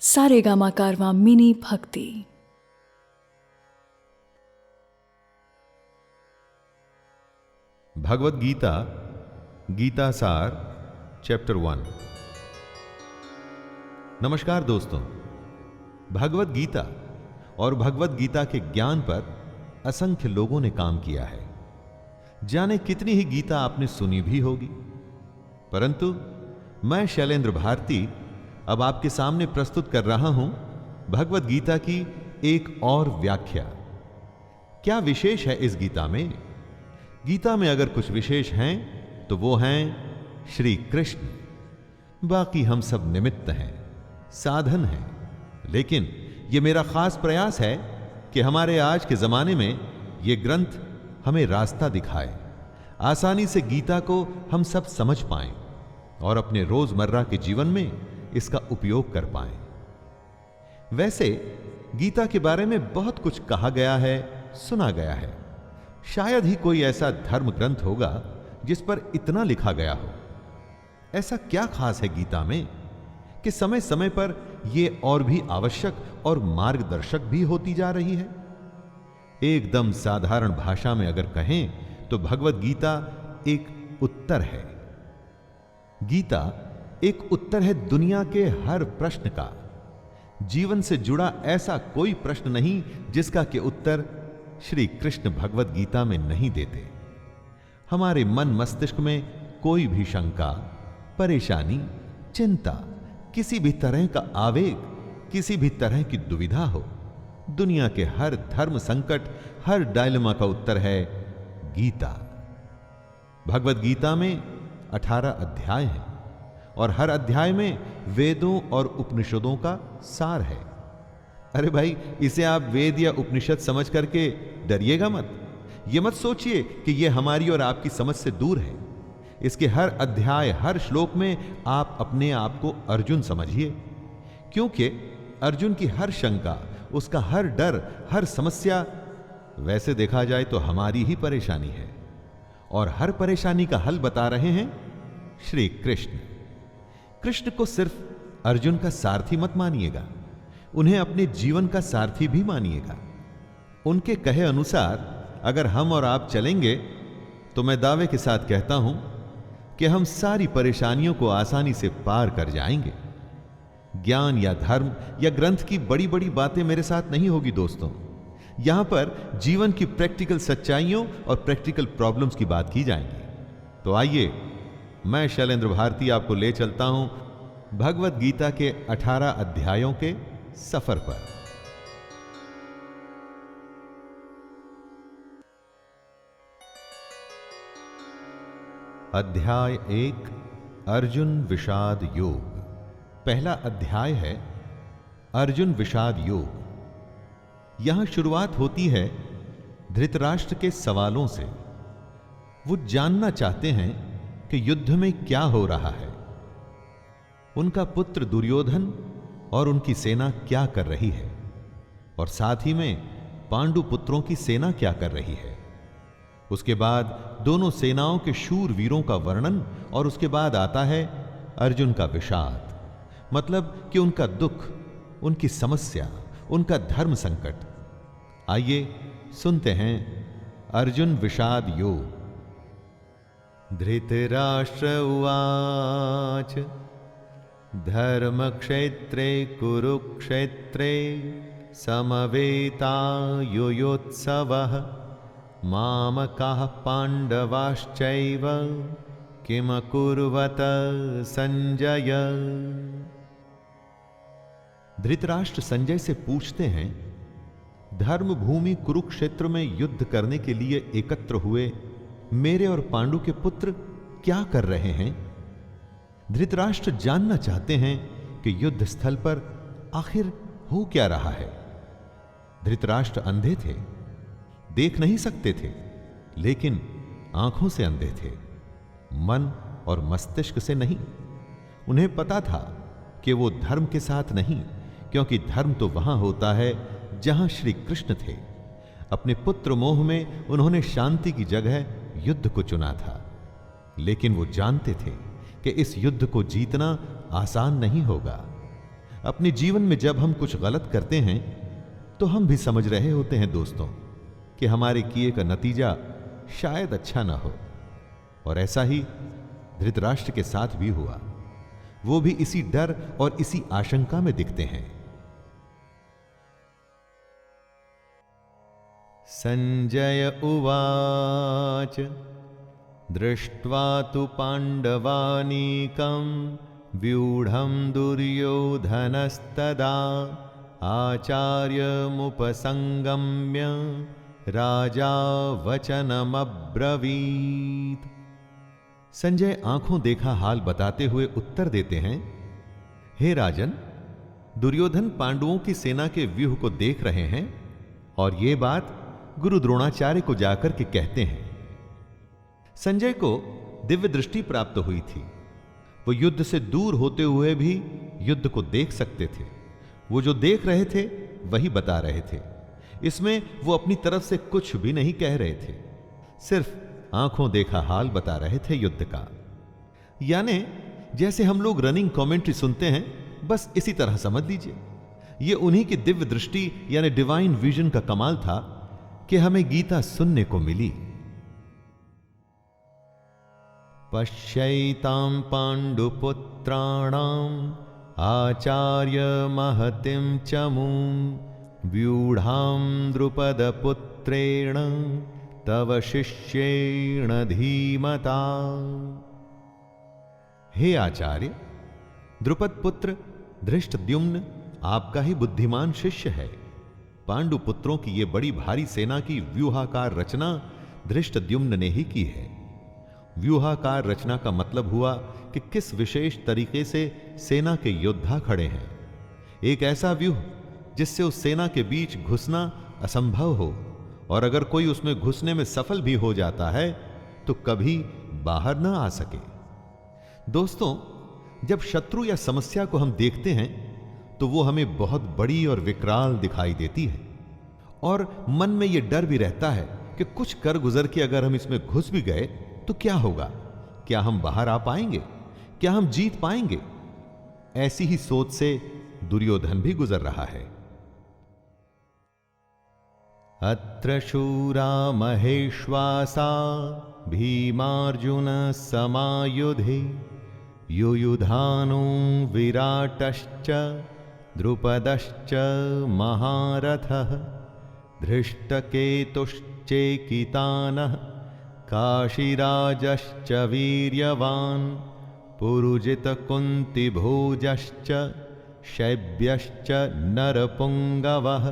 सारेगामा कारवां mini भक्ति। भगवद गीता गीता सार chapter 1। नमस्कार दोस्तों, भगवद गीता और भगवद गीता के ज्ञान पर असंख्य लोगों ने काम किया है। जाने कितनी ही गीता आपने सुनी भी होगी, परंतु मैं शैलेंद्र भारती अब आपके सामने प्रस्तुत कर रहा हूं भगवद गीता की एक और व्याख्या। क्या विशेष है इस गीता में? गीता में अगर कुछ विशेष हैं तो वो हैं श्री कृष्ण। बाकी हम सब निमित्त हैं, साधन हैं। लेकिन ये मेरा खास प्रयास है कि हमारे आज के जमाने में ये ग्रंथ हमें रास्ता दिखाए, आसानी से गीता को हम सब समझ पाएं और अपने रोजमर्रा के जीवन में इसका उपयोग कर पाएं। वैसे गीता के बारे में बहुत कुछ कहा गया है, सुना गया है। शायद ही कोई ऐसा धर्म ग्रंथ होगा जिस पर इतना लिखा गया हो। ऐसा क्या खास है गीता में कि समय समय पर यह और भी आवश्यक और मार्गदर्शक भी होती जा रही है? एकदम साधारण भाषा में अगर कहें तो भगवद गीता एक उत्तर है। गीता एक उत्तर है दुनिया के हर प्रश्न का। जीवन से जुड़ा ऐसा कोई प्रश्न नहीं जिसका के उत्तर श्री कृष्ण भगवद गीता में नहीं देते। हमारे मन मस्तिष्क में कोई भी शंका, परेशानी, चिंता, किसी भी तरह का आवेग, किसी भी तरह की दुविधा हो, दुनिया के हर धर्म संकट, हर डायलेमा का उत्तर है गीता। भगवद गीता में 18 अध्याय हैं और हर अध्याय में वेदों और उपनिषदों का सार है। अरे भाई, इसे आप वेद या उपनिषद समझ करके डरिएगा मत। ये मत सोचिए कि ये हमारी और आपकी समझ से दूर है। इसके हर अध्याय, हर श्लोक में आप अपने आप को अर्जुन समझिए, क्योंकि अर्जुन की हर शंका, उसका हर डर, हर समस्या वैसे देखा जाए तो हमारी ही परेशानी है। और हर परेशानी का हल बता रहे हैं श्री कृष्ण। कृष्ण को सिर्फ अर्जुन का सारथी मत मानिएगा, उन्हें अपने जीवन का सारथी भी मानिएगा। उनके कहे अनुसार अगर हम और आप चलेंगे तो मैं दावे के साथ कहता हूं कि हम सारी परेशानियों को आसानी से पार कर जाएंगे। ज्ञान या धर्म या ग्रंथ की बड़ी बड़ी बातें मेरे साथ नहीं होगी दोस्तों। यहां पर जीवन की प्रैक्टिकल सच्चाइयों और प्रैक्टिकल प्रॉब्लम्स की बात की जाएगी। तो आइए, मैं शैलेंद्र भारती आपको ले चलता हूं भगवद गीता के 18 अध्यायों के सफर पर। अध्याय 1, अर्जुन विषाद योग। पहला अध्याय है अर्जुन विषाद योग। यहां शुरुआत होती है धृतराष्ट्र के सवालों से। वो जानना चाहते हैं कि युद्ध में क्या हो रहा है, उनका पुत्र दुर्योधन और उनकी सेना क्या कर रही है, और साथ ही में पांडु पुत्रों की सेना क्या कर रही है। उसके बाद दोनों सेनाओं के शूर वीरों का वर्णन, और उसके बाद आता है अर्जुन का विषाद, मतलब कि उनका दुख, उनकी समस्या, उनका धर्म संकट। आइए सुनते हैं अर्जुन विषाद योग। धृतराष्ट्र उवाच धर्मक्षेत्रे कुरुक्षेत्रे समवेतायुयोत्सवः मामकाः पाण्डवाश्चैव किमकुर्वत संजय। धृतराष्ट्र संजय से पूछते हैं, धर्म भूमि कुरुक्षेत्र में युद्ध करने के लिए एकत्र हुए मेरे और पांडु के पुत्र क्या कर रहे हैं? धृतराष्ट्र जानना चाहते हैं कि युद्ध स्थल पर आखिर हो क्या रहा है। धृतराष्ट्र अंधे थे, देख नहीं सकते थे, लेकिन आंखों से अंधे थे, मन और मस्तिष्क से नहीं। उन्हें पता था कि वो धर्म के साथ नहीं, क्योंकि धर्म तो वहां होता है जहां श्री कृष्ण थे। अपने पुत्र मोह में उन्होंने शांति की जगह युद्ध को चुना था, लेकिन वो जानते थे कि इस युद्ध को जीतना आसान नहीं होगा। अपने जीवन में जब हम कुछ गलत करते हैं तो हम भी समझ रहे होते हैं दोस्तों कि हमारे किए का नतीजा शायद अच्छा ना हो। और ऐसा ही धृतराष्ट्र के साथ भी हुआ। वो भी इसी डर और इसी आशंका में दिखते हैं। संजय उवाच दृष्ट्वा तु पांडवानीकं व्यूढ़ं दुर्योधनस्तदा आचार्यमुपसंगम्य राजा वचनमब्रवीत्। संजय आंखों देखा हाल बताते हुए उत्तर देते हैं, हे राजन, दुर्योधन पांडवों की सेना के व्यूह को देख रहे हैं और यह बात गुरु द्रोणाचार्य को जाकर के कहते हैं। संजय को दिव्य दृष्टि प्राप्त हुई थी। वो युद्ध से दूर होते हुए भी युद्ध को देख सकते थे। वो जो देख रहे थे वही बता रहे थे। इसमें वो अपनी तरफ से कुछ भी नहीं कह रहे थे, सिर्फ आंखों देखा हाल बता रहे थे युद्ध का। यानी जैसे हम लोग रनिंग कमेंट्री सुनते हैं, बस इसी तरह समझ लीजिए। ये उन्हीं की दिव्य दृष्टि यानी डिवाइन विजन का कमाल था कि हमें गीता सुनने को मिली। पश्यैतां पांडुपुत्राणाम् आचार्य महतिं चमूं व्यूढ़ां द्रुपदपुत्रेण तव शिष्येण धीमता। हे आचार्य, द्रुपद पुत्र धृष्टद्युम्न आपका ही बुद्धिमान शिष्य है। पांडु पुत्रों की ये बड़ी भारी सेना की व्यूहाकार रचना धृष्टद्युम्न ने ही की है। व्यूहाकार रचना का मतलब हुआ कि किस विशेष तरीके से सेना के योद्धा खड़े हैं। एक ऐसा व्यूह जिससे उस सेना के बीच घुसना असंभव हो, और अगर कोई उसमें घुसने में सफल भी हो जाता है तो कभी बाहर ना आ सके। दोस्तों, जब शत्रु या समस्या को हम देखते हैं तो वो हमें बहुत बड़ी और विकराल दिखाई देती है, और मन में यह डर भी रहता है कि कुछ कर गुजर के अगर हम इसमें घुस भी गए तो क्या होगा? क्या हम बाहर आ पाएंगे? क्या हम जीत पाएंगे? ऐसी ही सोच से दुर्योधन भी गुजर रहा है। अत्र शूरा महेश्वासा भीमार्जुन समायुधे युयुधानो विराटश्च द्रुपदश्च महारथः धृष्टकेतुश्चेकितानः काशीराजश्च वीर्यवान् पुरुजितकुन्तिभोजश्च शैब्यश्च नरपुङ्गवः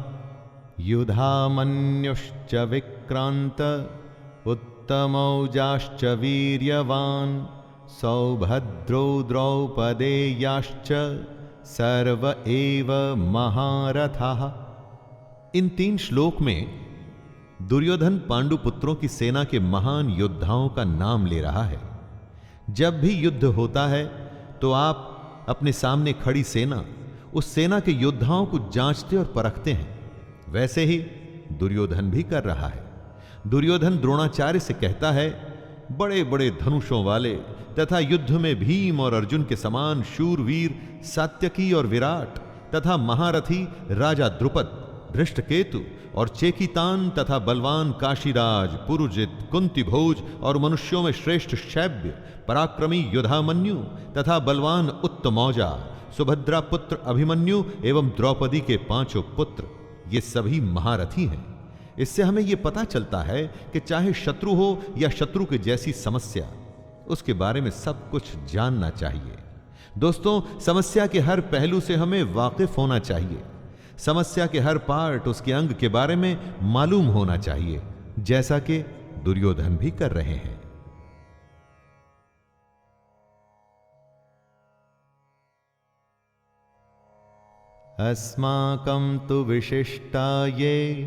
युधामन्युश्च विक्रान्त उत्तमौजाश्च वीर्यवान् सौभद्रो द्रौपदेयाश्च सर्व एव महारथाः। इन 3 श्लोक में दुर्योधन पांडु पुत्रों की सेना के महान योद्धाओं का नाम ले रहा है। जब भी युद्ध होता है तो आप अपने सामने खड़ी सेना, उस सेना के योद्धाओं को जांचते और परखते हैं। वैसे ही दुर्योधन भी कर रहा है। दुर्योधन द्रोणाचार्य से कहता है, बड़े बड़े धनुषों वाले तथा युद्ध में भीम और अर्जुन के समान शूरवीर सात्यकी और विराट तथा महारथी राजा द्रुपद, धृष्टकेतु और चेकितान तथा बलवान काशीराज, पुरुजित, कुंतीभोज और मनुष्यों में श्रेष्ठ शैब्य, पराक्रमी युधामन्यु तथा बलवान उत्तमौजा, सुभद्रा पुत्र अभिमन्यु एवं द्रौपदी के 5 पुत्र, ये सभी महारथी हैं। इससे हमें यह पता चलता है कि चाहे शत्रु हो या शत्रु के जैसी समस्या, उसके बारे में सब कुछ जानना चाहिए। दोस्तों, समस्या के हर पहलू से हमें वाकिफ होना चाहिए। समस्या के हर पार्ट, उसके अंग के बारे में मालूम होना चाहिए, जैसा कि दुर्योधन भी कर रहे हैं। अस्माकं तु विशिष्टा ये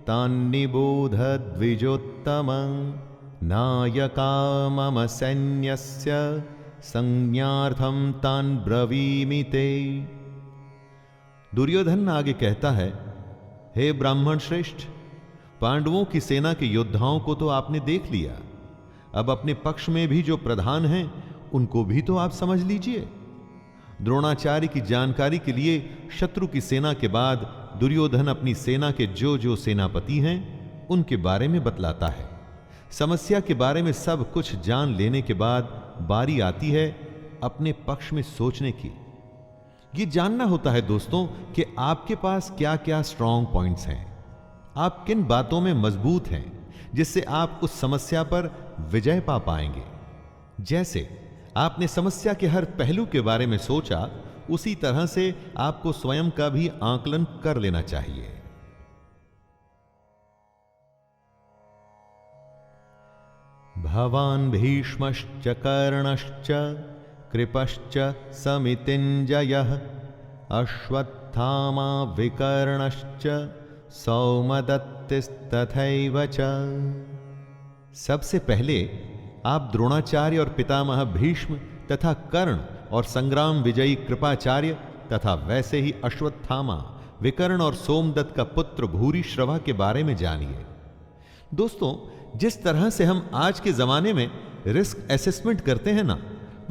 तान्निबोध द्विजोत्तमं नायका मम सैन्यस्य संज्ञार्थं तान् ब्रवीमि ते। दुर्योधन आगे कहता है, हे ब्राह्मण श्रेष्ठ, पांडवों की सेना के योद्धाओं को तो आपने देख लिया, अब अपने पक्ष में भी जो प्रधान हैं उनको भी तो आप समझ लीजिए। द्रोणाचार्य की जानकारी के लिए शत्रु की सेना के बाद दुर्योधन अपनी सेना के जो जो सेनापति हैं उनके बारे में बतलाता है। समस्या के बारे में सब कुछ जान लेने के बाद बारी आती है अपने पक्ष में सोचने की। यह जानना होता है दोस्तों कि आपके पास क्या क्या स्ट्रांग पॉइंट्स हैं, आप किन बातों में मजबूत हैं जिससे आप उस समस्या पर विजय पा पाएंगे। जैसे आपने समस्या के हर पहलू के बारे में सोचा, उसी तरह से आपको स्वयं का भी आकलन कर लेना चाहिए। भवान् भीष्मश्च कर्णश्च कृपश्च समितिञ्जयः अश्वत्थामा विकर्णश्च सौमदत्तिस्तथैव च। सबसे पहले आप द्रोणाचार्य और पितामह भीष्म तथा कर्ण और संग्राम विजयी कृपाचार्य तथा वैसे ही अश्वत्थामा, विकर्ण और सोमदत्त का पुत्र भूरिश्रवा के बारे में जानिए। दोस्तों, जिस तरह से हम आज के जमाने में रिस्क असेसमेंट करते हैं ना,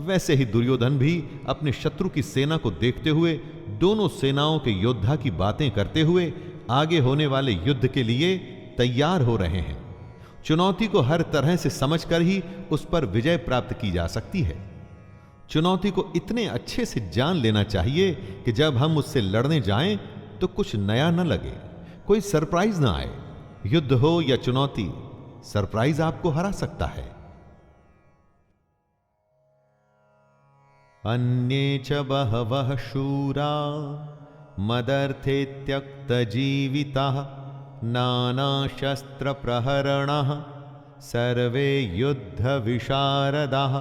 वैसे ही दुर्योधन भी अपने शत्रु की सेना को देखते हुए दोनों सेनाओं के योद्धा की बातें करते हुए आगे होने वाले युद्ध के लिए तैयार हो रहे हैं। चुनौती को हर तरह से समझकर ही उस पर विजय प्राप्त की जा सकती है। चुनौती को इतने अच्छे से जान लेना चाहिए कि जब हम उससे लड़ने जाएं तो कुछ नया न लगे, कोई सरप्राइज ना आए। युद्ध हो या चुनौती, सरप्राइज आपको हरा सकता है। अन्ये च बहवः शूरा मदर्थे त्यक्तजीविताः नानाशस्त्र प्रहरणः सर्वे युद्ध विशारदाः।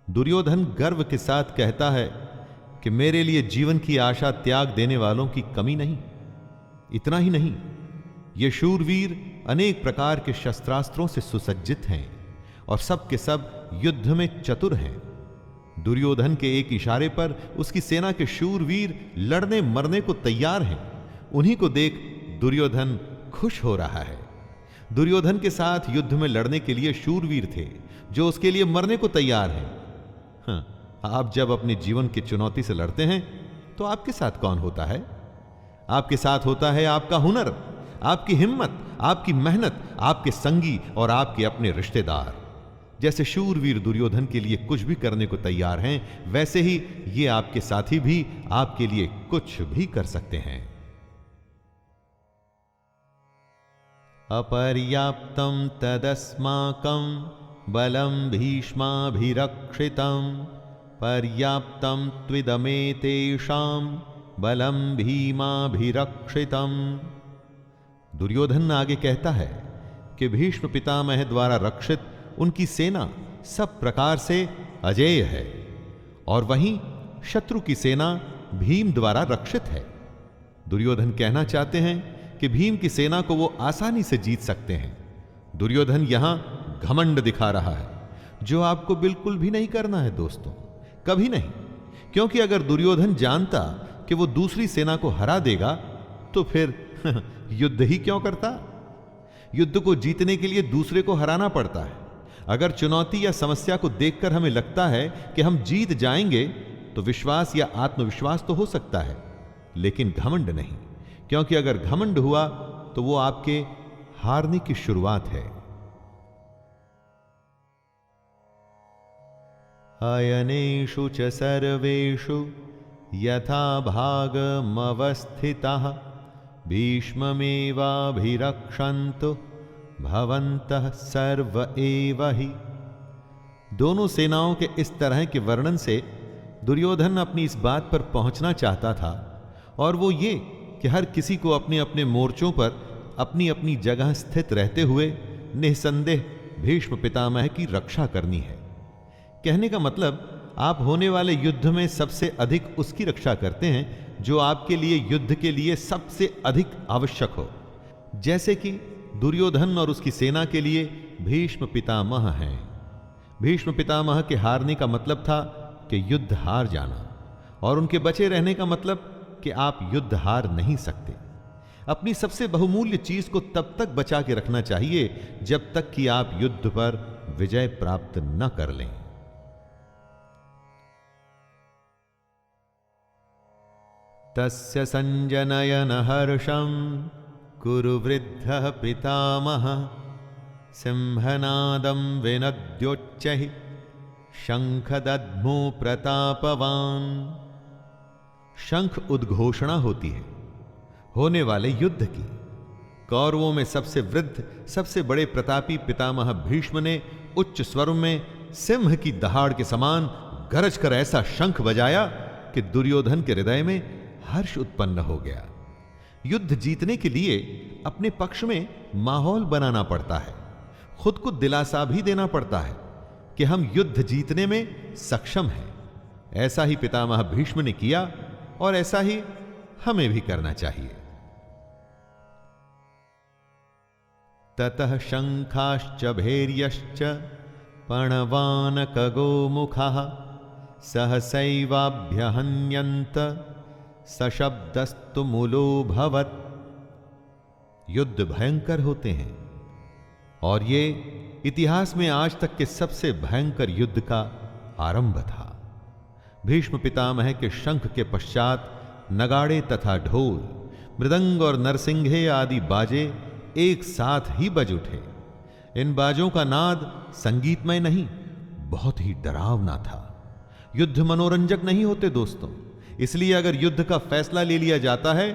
दुर्योधन गर्व के साथ कहता है कि मेरे लिए जीवन की आशा त्याग देने वालों की कमी नहीं। इतना ही नहीं, ये शूरवीर अनेक प्रकार के शस्त्रास्त्रों से सुसज्जित हैं और सब के सब युद्ध में चतुर हैं। दुर्योधन के एक इशारे पर उसकी सेना के शूरवीर लड़ने मरने को तैयार हैं। उन्हीं को देख दुर्योधन खुश हो रहा है। दुर्योधन के साथ युद्ध में लड़ने के लिए शूरवीर थे जो उसके लिए मरने को तैयार हैं। हाँ, आप जब अपने जीवन की चुनौती से लड़ते हैं तो आपके साथ कौन होता है? आपके साथ होता है आपका हुनर, आपकी हिम्मत, आपकी मेहनत, आपके संगी और आपके अपने रिश्तेदार। जैसे शूरवीर दुर्योधन के लिए कुछ भी करने को तैयार हैं, वैसे ही ये आपके साथी भी आपके लिए कुछ भी कर सकते हैं। अपर्याप्तं तदस्माकं बलं भीष्माभिरक्षितं पर्याप्तं त्विदमेतेषां बलं भीमाभिरक्षितं। दुर्योधन आगे कहता है कि भीष्म पितामह द्वारा रक्षित उनकी सेना सब प्रकार से अजेय है और वहीं शत्रु की सेना भीम द्वारा रक्षित है। दुर्योधन कहना चाहते हैं कि भीम की सेना को वो आसानी से जीत सकते हैं। दुर्योधन यहां घमंड दिखा रहा है, जो आपको बिल्कुल भी नहीं करना है दोस्तों, कभी नहीं। क्योंकि अगर दुर्योधन जानता कि वो दूसरी सेना को हरा देगा तो फिर युद्ध ही क्यों करता? युद्ध को जीतने के लिए दूसरे को हराना पड़ता है। अगर चुनौती या समस्या को देखकर हमें लगता है कि हम जीत जाएंगे तो विश्वास या आत्मविश्वास तो हो सकता है, लेकिन घमंड नहीं। क्योंकि अगर घमंड हुआ तो वो आपके हारने की शुरुआत है। अयनेषु च सर्वेषु यथा भागमवस्थिताः भीष्ममेवाभिरक्षन्तु भवन्तः सर्व एव हि। दोनों सेनाओं के इस तरह के वर्णन से दुर्योधन अपनी इस बात पर पहुंचना चाहता था, और वो ये कि हर किसी को अपने अपने मोर्चों पर अपनी अपनी जगह स्थित रहते हुए निसंदेह भीष्म पितामह की रक्षा करनी है। कहने का मतलब, आप होने वाले युद्ध में सबसे अधिक उसकी रक्षा करते हैं जो आपके लिए युद्ध के लिए सबसे अधिक आवश्यक हो। जैसे कि दुर्योधन और उसकी सेना के लिए भीष्म पितामह हैं। भीष्म पितामह के हारने का मतलब था कि युद्ध हार जाना, और उनके बचे रहने का मतलब कि आप युद्ध हार नहीं सकते। अपनी सबसे बहुमूल्य चीज को तब तक बचा के रखना चाहिए जब तक कि आप युद्ध पर विजय प्राप्त न कर लें। तस्य संजनयन हर्षं कुरु वृद्धः पितामह सिंहनादं विनद्योच्चैः शंखदध्मो प्रतापवान। शंख उद्घोषणा होती है होने वाले युद्ध की। कौरवों में सबसे वृद्ध सबसे बड़े प्रतापी पितामह भीष्म ने उच्च स्वर में सिंह की दहाड़ के समान गरज कर ऐसा शंख बजाया कि दुर्योधन के हृदय में हर्ष उत्पन्न हो गया। युद्ध जीतने के लिए अपने पक्ष में माहौल बनाना पड़ता है, खुद को दिलासा भी देना पड़ता है कि हम युद्ध जीतने में सक्षम हैं। ऐसा ही पितामह भीष्म ने किया और ऐसा ही हमें भी करना चाहिए। ततः शंखाश्च भैर्यश्च पणवानकगोमुखाः सहसैवाभ्यहन्यन्त सशब्दस्तु मूलोऽभवत्। युद्ध भयंकर होते हैं और ये इतिहास में आज तक के सबसे भयंकर युद्ध का आरंभ था। भीष्म पितामह के शंख के पश्चात नगाड़े तथा ढोल, मृदंग और नरसिंघे आदि बाजे एक साथ ही बज उठे। इन बाजों का नाद संगीतमय नहीं, बहुत ही डरावना था। युद्ध मनोरंजक नहीं होते दोस्तों, इसलिए अगर युद्ध का फैसला ले लिया जाता है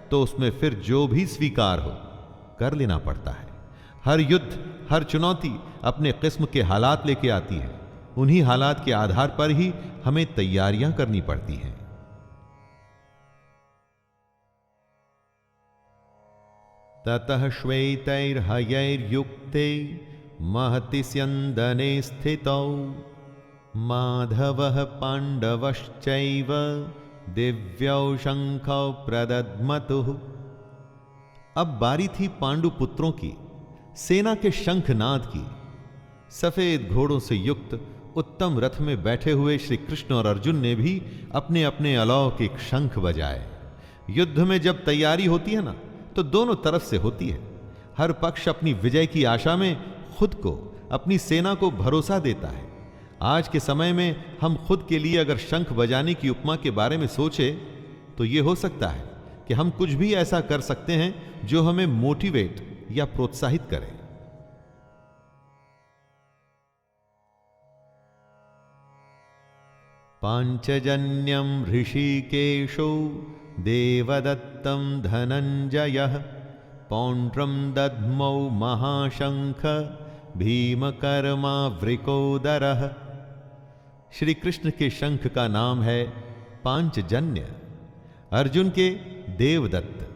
तो उसमें फिर जो भी स्वीकार हो कर लेना पड़ता है। हर युद्ध, हर चुनौती अपने किस्म के हालात लेके आती है। उन्हीं हालात के आधार पर ही हमें तैयारियां करनी पड़ती हैं। ततः श्वेतैर्हयैर्युक्ते महति स्यन्दने स्थितौ माधवः पाण्डवश्चैव दिव्यौ शंखौ प्रदद्मतुः। अब बारी थी पांडु पुत्रों की, सेना के शंखनाद की। सफेद घोड़ों से युक्त उत्तम रथ में बैठे हुए श्री कृष्ण और अर्जुन ने भी अपने अपने अलौकिक शंख बजाए। युद्ध में जब तैयारी होती है ना, तो दोनों तरफ से होती है। हर पक्ष अपनी विजय की आशा में खुद को, अपनी सेना को भरोसा देता है। आज के समय में हम खुद के लिए अगर शंख बजाने की उपमा के बारे में सोचे तो यह हो सकता है कि हम कुछ भी ऐसा कर सकते हैं जो हमें मोटिवेट या प्रोत्साहित करे। पांचजन्यम ऋषिकेशो देवदत्तं धनंजयः पौंड्रम दद्मौ महाशंख भीमकर्मावृकोदरः। श्री कृष्ण के शंख का नाम है पांचजन्य। अर्जुन के देवदत्त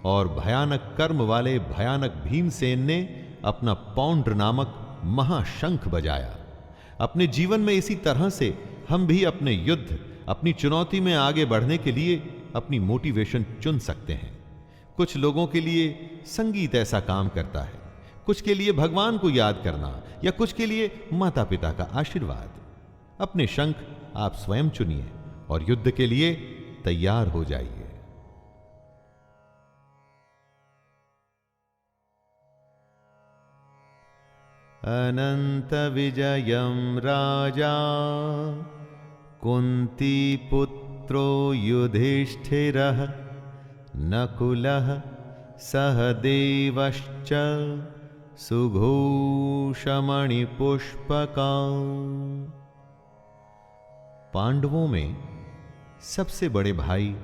और भयानक कर्म वाले भयानक भीमसेन ने अपना पौंड्र नामक महाशंख बजाया। अपने जीवन में इसी तरह से हम भी अपने युद्ध, अपनी चुनौती में आगे बढ़ने के लिए अपनी मोटिवेशन चुन सकते हैं। कुछ लोगों के लिए संगीत ऐसा काम करता है, कुछ के लिए भगवान को याद करना, या कुछ के लिए माता पिता का आशीर्वाद। अपने शंख आप स्वयं चुनिए और युद्ध के लिए तैयार हो जाइए। अनंत विजयम राजा कुंती पुत्रो युधिष्ठिरः नकुलः सहदेवश्च सुघोषमणिपुष्पका। पांडवों में सबसे बड़े भाई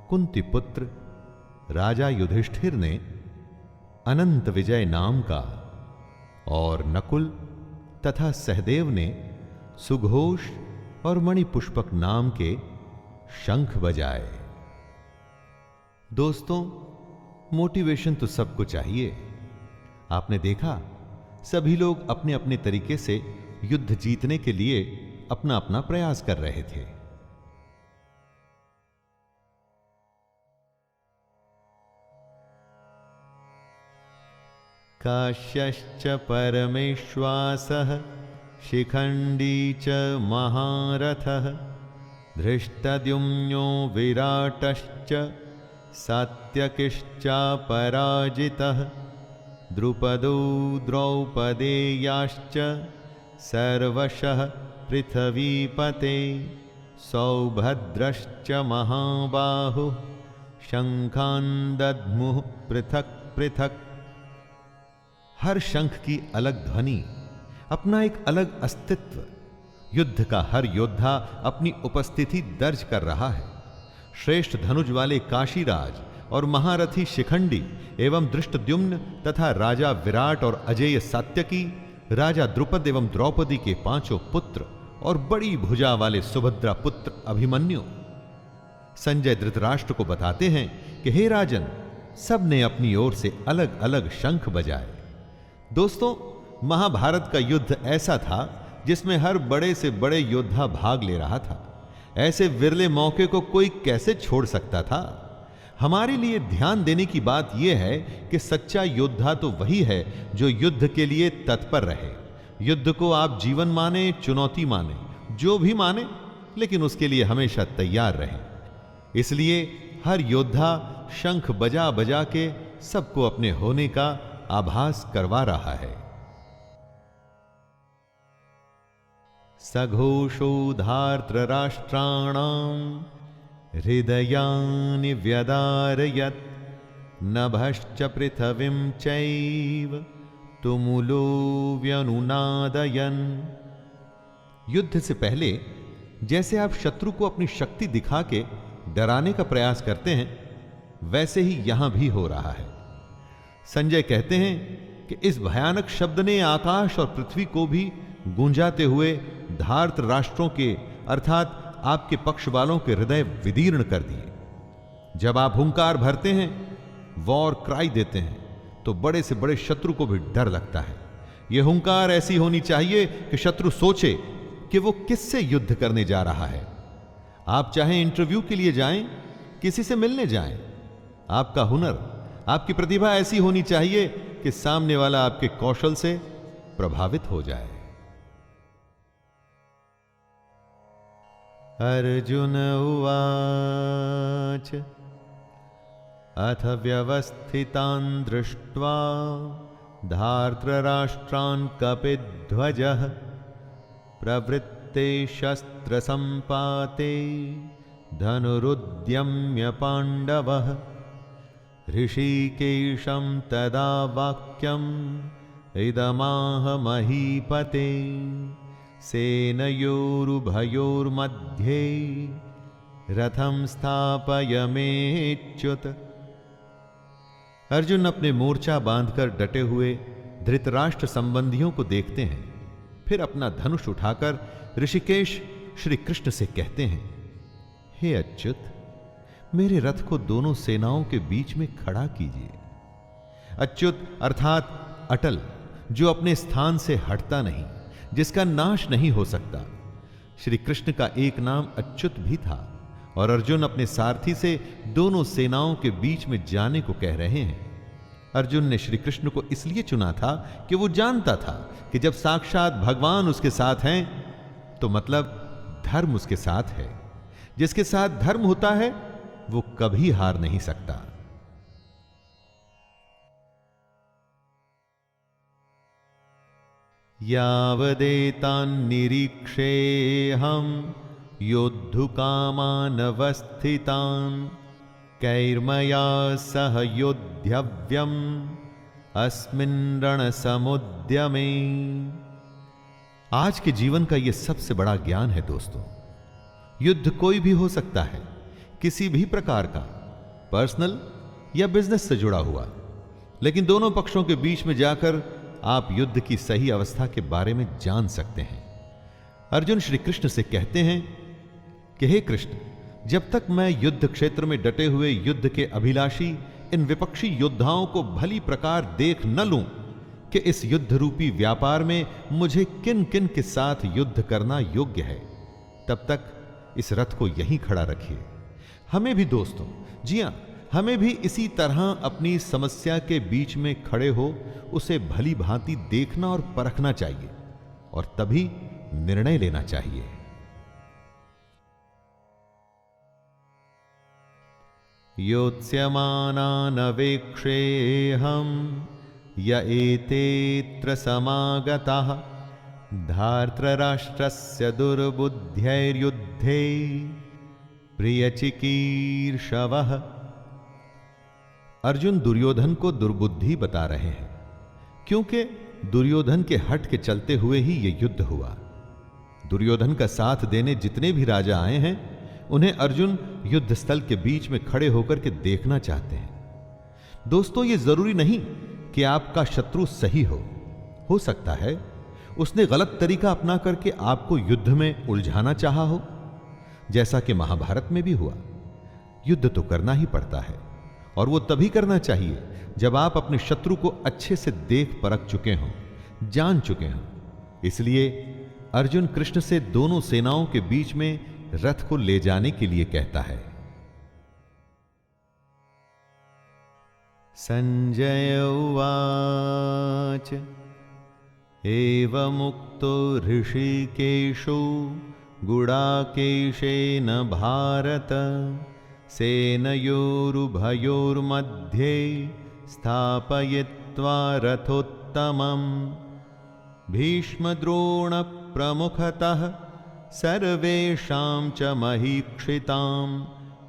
कुंती पुत्र राजा युधिष्ठिर ने अनंत विजय नाम का और नकुल तथा सहदेव ने सुघोष और मणिपुष्पक नाम के शंख बजाए। दोस्तों, मोटिवेशन तो सबको चाहिए। आपने देखा सभी लोग अपने अपने तरीके से युद्ध जीतने के लिए अपना अपना प्रयास कर रहे थे। काश्यश्च परमेश्वासः शिखंडी च महारथः धृष्टद्युम्नो विराटश्च सात्यकिश्चापराजितः द्रुपदो द्रौपदेयाश्च सर्वशः पृथ्वीपते सौभद्रश्च महाबाहुः शंखान् दद्मुः पृथक पृथक। हर शंख की अलग ध्वनि, अपना एक अलग अस्तित्व। युद्ध का हर योद्धा अपनी उपस्थिति दर्ज कर रहा है। श्रेष्ठ धनुष वाले काशीराज और महारथी शिखंडी एवं धृष्टद्युम्न तथा राजा विराट और अजेय सात्यकी, राजा द्रुपद एवं द्रौपदी के 5 पुत्र और बड़ी भुजा वाले सुभद्रा पुत्र अभिमन्यु। संजय धृतराष्ट्र को बताते हैं कि हे राजन, सब ने अपनी ओर से अलग अलग शंख बजाए। दोस्तों, महाभारत का युद्ध ऐसा था जिसमें हर बड़े से बड़े योद्धा भाग ले रहा था। ऐसे विरले मौके को कोई कैसे छोड़ सकता था। हमारे लिए ध्यान देने की बात यह है कि सच्चा योद्धा तो वही है जो युद्ध के लिए तत्पर रहे। युद्ध को आप जीवन माने, चुनौती माने, जो भी माने, लेकिन उसके लिए हमेशा तैयार रहें। इसलिए हर योद्धा शंख बजा बजा के सबको अपने होने का आभास करवा रहा है। सघोषो धार्तराष्ट्राणां हृदयानि व्यदारयत् नभश्च पृथिवीं चैव तुमुलो व्यनुनादयन्। युद्ध से पहले जैसे आप शत्रु को अपनी शक्ति दिखा के डराने का प्रयास करते हैं, वैसे ही यहां भी हो रहा है। संजय कहते हैं कि इस भयानक शब्द ने आकाश और पृथ्वी को भी गूंजाते हुए धार्त राष्ट्रों के अर्थात आपके पक्ष वालों के हृदय विदीर्ण कर दिए। जब आप हुंकार भरते हैं, वॉर क्राई देते हैं, तो बड़े से बड़े शत्रु को भी डर लगता है। यह हुंकार ऐसी होनी चाहिए कि शत्रु सोचे कि वो किससे युद्ध करने जा रहा है। आप चाहे इंटरव्यू के लिए जाएं, किसी से मिलने जाएं, आपका हुनर, आपकी प्रतिभा ऐसी होनी चाहिए कि सामने वाला आपके कौशल से प्रभावित हो जाए। अर्जुन उवाच अथ व्यवस्थितान् दृष्ट्वा धार्तराष्ट्रान् कपिध्वजः प्रवृत्ते शस्त्रसम्पाते धनुरुद्यम्य पाण्डवः ऋषिकेशं तदा वाक्यम् इदमाह महीपते सेनयोरुभयोर्मध्ये रथं स्थापयमेच्युत। अर्जुन अपने मोर्चा बांधकर डटे हुए धृतराष्ट्र संबंधियों को देखते हैं, फिर अपना धनुष उठाकर ऋषिकेश श्री कृष्ण से कहते हैं, हे अच्युत, मेरे रथ को दोनों सेनाओं के बीच में खड़ा कीजिए। अच्युत अर्थात अटल, जो अपने स्थान से हटता नहीं, जिसका नाश नहीं हो सकता। श्री कृष्ण का एक नाम अच्युत भी था और अर्जुन अपने सारथी से दोनों सेनाओं के बीच में जाने को कह रहे हैं। अर्जुन ने श्री कृष्ण को इसलिए चुना था कि वो जानता था कि जब साक्षात भगवान उसके साथ हैं तो मतलब धर्म उसके साथ है। जिसके साथ धर्म होता है वो कभी हार नहीं सकता। यावदेतान्निरीक्षेऽहं योद्धुकामानवस्थितान् कैर्मया सह योद्धव्यम् अस्मिन् रणसमुद्यमे। आज के जीवन का यह सबसे बड़ा ज्ञान है दोस्तों। युद्ध कोई भी हो सकता है, किसी भी प्रकार का, पर्सनल या बिजनेस से जुड़ा हुआ, लेकिन दोनों पक्षों के बीच में जाकर आप युद्ध की सही अवस्था के बारे में जान सकते हैं। अर्जुन श्री कृष्ण से कहते हैं कि हे कृष्ण, जब तक मैं युद्ध क्षेत्र में डटे हुए युद्ध के अभिलाषी इन विपक्षी योद्धाओं को भली प्रकार देख न लूं कि इस युद्ध रूपी व्यापार में मुझे किन किन के साथ युद्ध करना योग्य है, तब तक इस रथ को यहीं खड़ा रखिए। हमें भी दोस्तों, जी हां, हमें भी इसी तरह अपनी समस्या के बीच में खड़े हो उसे भली भांति देखना और परखना चाहिए और तभी निर्णय लेना चाहिए। योत्स्यमानानवेक्षेऽहं य एतेऽत्र समागताः धार्तराष्ट्रस्य दुर्बुद्ध्यैर्युद्धे प्रियचिकीर्षवः। अर्जुन दुर्योधन को दुर्बुद्धि बता रहे हैं, क्योंकि दुर्योधन के हट के चलते हुए ही यह युद्ध हुआ। दुर्योधन का साथ देने जितने भी राजा आए हैं, उन्हें अर्जुन युद्ध स्थल के बीच में खड़े होकर के देखना चाहते हैं। दोस्तों, यह जरूरी नहीं कि आपका शत्रु सही हो सकता है उसने गलत तरीका अपना करके आपको युद्ध में उलझाना चाहा हो, जैसा कि महाभारत में भी हुआ। युद्ध तो करना ही पड़ता है, और वो तभी करना चाहिए जब आप अपने शत्रु को अच्छे से देख परख चुके हों, जान चुके हों। इसलिए अर्जुन कृष्ण से दोनों सेनाओं के बीच में रथ को ले जाने के लिए कहता है। संजय उवाच एवमुक्तो ऋषिकेशो गुडाकेशेन भारत सेनयोरुभयोर्मध्ये स्थापयित्वा रथोत्तमम् भीष्मद्रोणप्रमुखतः सर्वेषां च महीक्षिताम्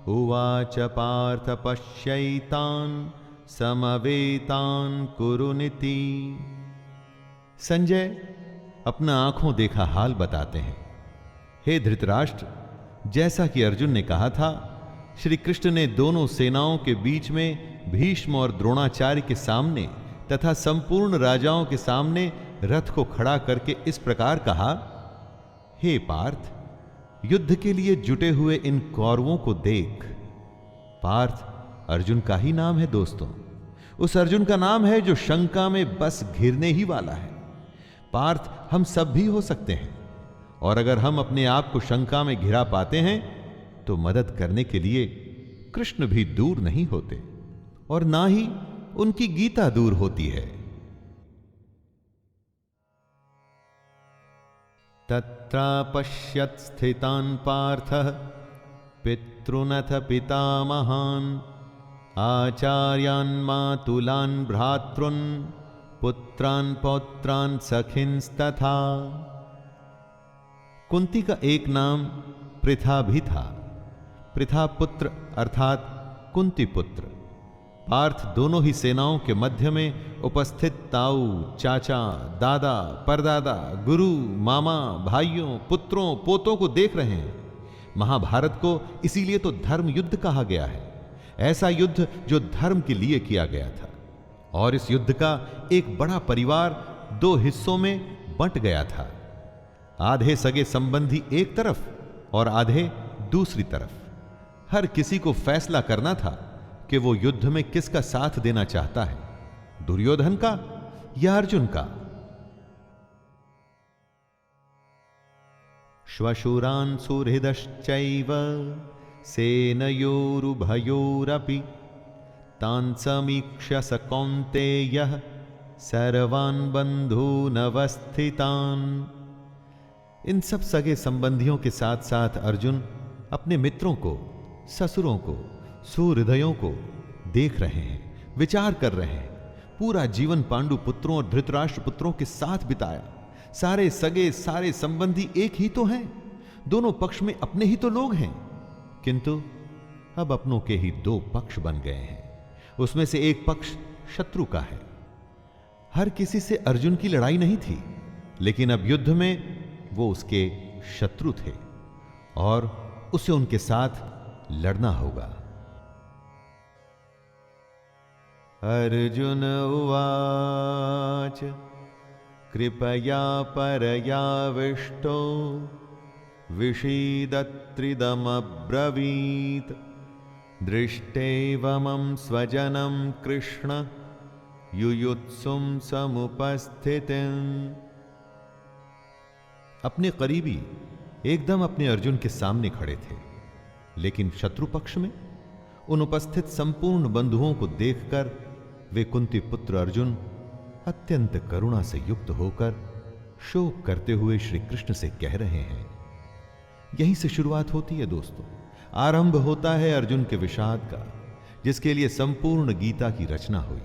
उवाच पार्थ पश्यैतान् समवेतान् कुरुनिति। संजय अपना आंखों देखा हाल बताते हैं। हे धृतराष्ट्र, जैसा कि अर्जुन ने कहा था, श्री कृष्ण ने दोनों सेनाओं के बीच में भीष्म और द्रोणाचार्य के सामने तथा संपूर्ण राजाओं के सामने रथ को खड़ा करके इस प्रकार कहा, हे पार्थ, युद्ध के लिए जुटे हुए इन कौरवों को देख। पार्थ अर्जुन का ही नाम है दोस्तों। उस अर्जुन का नाम है जो शंका में बस घिरने ही वाला है। पार्थ हम सब भी हो सकते हैं, और अगर हम अपने आप को शंका में घिरा पाते हैं तो मदद करने के लिए कृष्ण भी दूर नहीं होते, और ना ही उनकी गीता दूर होती है। तत्रापश्यत् स्थितान् पार्थः पितॄनथ पितामहान् आचार्यान् मातुलान् भ्रातॄन् पुत्रान् पौत्रान् सखिंस्तथा। कुंती का एक नाम पृथा भी था। पृथा पुत्र अर्थात कुंती पुत्र। पार्थ दोनों ही सेनाओं के मध्य में उपस्थित ताऊ, चाचा, दादा, परदादा, गुरु, मामा, भाइयों, पुत्रों, पोतों को देख रहे हैं। महाभारत को इसीलिए तो धर्म युद्ध कहा गया है, ऐसा युद्ध जो धर्म के लिए किया गया था। और इस युद्ध का एक बड़ा परिवार दो हिस्सों में बंट गया था। आधे सगे संबंधी एक तरफ और आधे दूसरी तरफ। हर किसी को फैसला करना था कि वो युद्ध में किसका साथ देना चाहता है, दुर्योधन का या अर्जुन का। श्वशुरान् सुहृदश्चैव सेनयोरुभयोरपि तान् समीक्ष्य स कौन्तेयः सर्वान् बन्धूनवस्थितान्। इन सब सगे संबंधियों के साथ साथ अर्जुन अपने मित्रों को, ससुरों को, सुहृदयों को देख रहे हैं, विचार कर रहे हैं। पूरा जीवन पांडु पुत्रों और धृतराष्ट्र पुत्रों के साथ बिताया। सारे सगे, सारे संबंधी एक ही तो हैं, दोनों पक्ष में अपने ही तो लोग हैं, किंतु अब अपनों के ही दो पक्ष बन गए हैं। उसमें से एक पक्ष शत्रु का है। हर किसी से अर्जुन की लड़ाई नहीं थी, लेकिन अब युद्ध में वो उसके शत्रु थे और उसे उनके साथ लड़ना होगा। अर्जुन उवाच कृपया परयाविष्टो विषीदत्रिदमब्रवीत् दृष्टैवमं स्वजनं कृष्ण युयुत्सुं समुपस्थितिम्। अपने करीबी एकदम अपने अर्जुन के सामने खड़े थे, लेकिन शत्रु पक्ष में उन उपस्थित संपूर्ण बंधुओं को देखकर वे कुंती पुत्र अर्जुन अत्यंत करुणा से युक्त होकर शोक करते हुए श्री कृष्ण से कह रहे हैं। यहीं से शुरुआत होती है दोस्तों, आरंभ होता है अर्जुन के विषाद का, जिसके लिए संपूर्ण गीता की रचना हुई।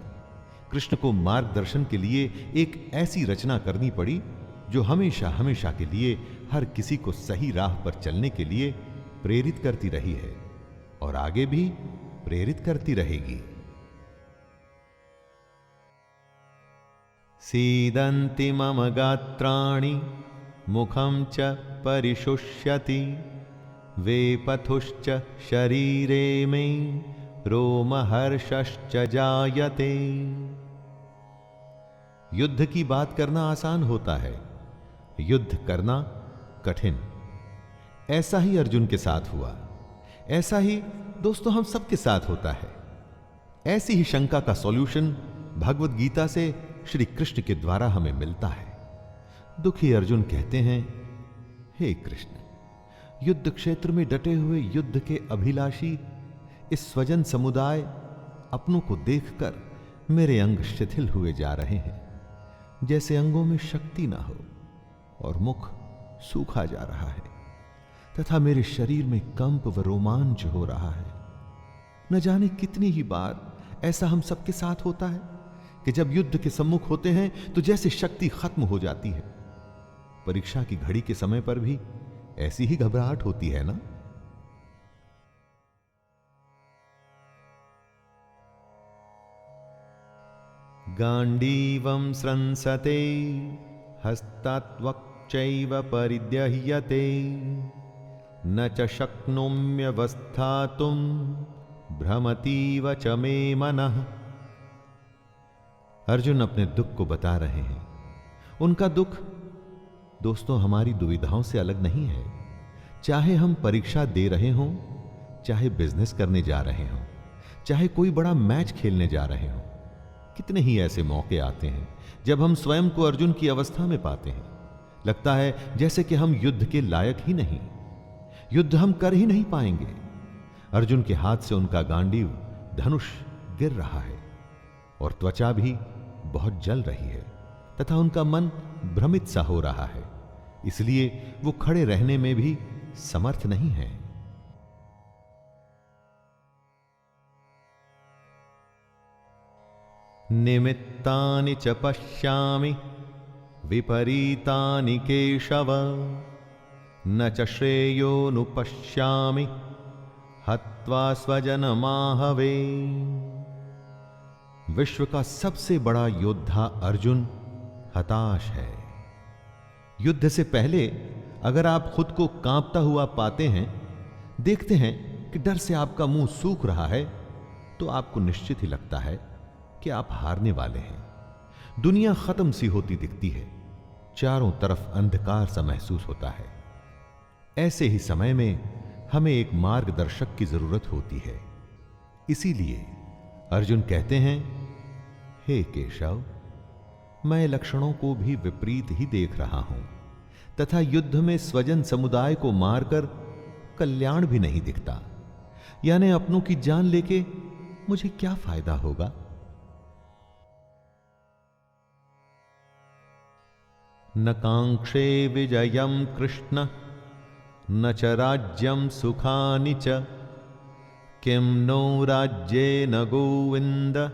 कृष्ण को मार्गदर्शन के लिए एक ऐसी रचना करनी पड़ी जो हमेशा हमेशा के लिए हर किसी को सही राह पर चलने के लिए प्रेरित करती रही है और आगे भी प्रेरित करती रहेगी। सीदन्ति मम गात्राणि मुखं च परिशुष्यति वेपथुश्च शरीरे मे रोमहर्षश्च जायते। युद्ध की बात करना आसान होता है, युद्ध करना कठिन। ऐसा ही अर्जुन के साथ हुआ, ऐसा ही दोस्तों हम सबके साथ होता है। ऐसी ही शंका का सॉल्यूशन भगवत गीता से श्री कृष्ण के द्वारा हमें मिलता है। दुखी अर्जुन कहते हैं, हे कृष्ण, युद्ध क्षेत्र में डटे हुए युद्ध के अभिलाषी इस स्वजन समुदाय अपनों को देखकर मेरे अंग शिथिल हुए जा रहे हैं, जैसे अंगों में शक्ति ना हो और मुख सूखा जा रहा है तथा मेरे शरीर में कंप व रोमांच हो रहा है। न जाने कितनी ही बार ऐसा हम सबके साथ होता है कि जब युद्ध के सम्मुख होते हैं तो जैसे शक्ति खत्म हो जाती है। परीक्षा की घड़ी के समय पर भी ऐसी ही घबराहट होती है ना। गांडीवं स्रंसते हस्तात्वक्चैव परिदह्यते न च शक्नोम्यवस्थातुं भ्रमतीव च मे मनः। अर्जुन अपने दुख को बता रहे हैं। उनका दुख दोस्तों हमारी दुविधाओं से अलग नहीं है। चाहे हम परीक्षा दे रहे हों, चाहे बिजनेस करने जा रहे हों, चाहे कोई बड़ा मैच खेलने जा रहे हों, कितने ही ऐसे मौके आते हैं जब हम स्वयं को अर्जुन की अवस्था में पाते हैं। लगता है जैसे कि हम युद्ध के लायक ही नहीं, युद्ध हम कर ही नहीं पाएंगे। अर्जुन के हाथ से उनका गांडीव धनुष गिर रहा है और त्वचा भी बहुत जल रही है तथा उनका मन भ्रमित सा हो रहा है, इसलिए वो खड़े रहने में भी समर्थ नहीं है। निमित्तानि च पश्यामि विपरीतानि केशव न च श्रेयोनुपश्यामि हत्वा स्वजनमाहवे। विश्व का सबसे बड़ा योद्धा अर्जुन हताश है। युद्ध से पहले अगर आप खुद को कांपता हुआ पाते हैं, देखते हैं कि डर से आपका मुंह सूख रहा है, तो आपको निश्चित ही लगता है कि आप हारने वाले हैं। दुनिया खत्म सी होती दिखती है, चारों तरफ अंधकार सा महसूस होता है। ऐसे ही समय में हमें एक मार्गदर्शक की जरूरत होती है। इसीलिए अर्जुन कहते हैं, हे केशव, मैं लक्षणों को भी विपरीत ही देख रहा हूं तथा युद्ध में स्वजन समुदाय को मारकर कल्याण भी नहीं दिखता। यानी अपनों की जान लेके मुझे क्या फायदा होगा। न कांक्षे विजयम कृष्ण न च राज्यम सुखानि च किं नो राज्येन गोविंद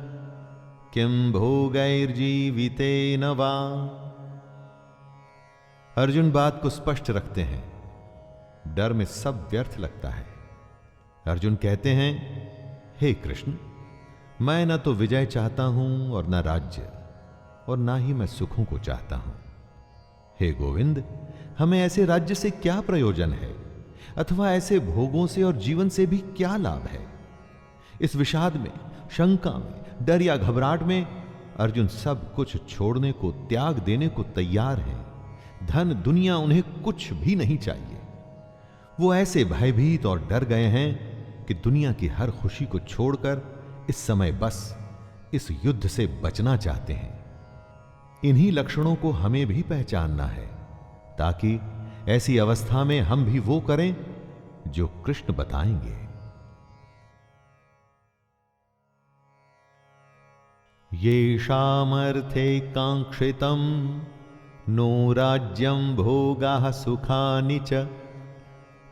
किं भोगैर्जीवितेन वा। अर्जुन बात को स्पष्ट रखते हैं, डर में सब व्यर्थ लगता है। अर्जुन कहते हैं, हे कृष्ण, मैं न तो विजय चाहता हूं और न राज्य, और ना ही मैं सुखों को चाहता हूं। हे गोविंद, हमें ऐसे राज्य से क्या प्रयोजन है अथवा ऐसे भोगों से और जीवन से भी क्या लाभ है। इस विषाद में, शंका में, डर या घबराहट में अर्जुन सब कुछ छोड़ने को, त्याग देने को तैयार हैं। धन दुनिया उन्हें कुछ भी नहीं चाहिए। वो ऐसे भयभीत और डर गए हैं कि दुनिया की हर खुशी को छोड़कर इस समय बस इस युद्ध से बचना चाहते हैं। इन्हीं लक्षणों को हमें भी पहचानना है ताकि ऐसी अवस्था में हम भी वो करें जो कृष्ण बताएंगे। येषामर्थे कांक्षितं नो राज्यं भोगाः सुखानि च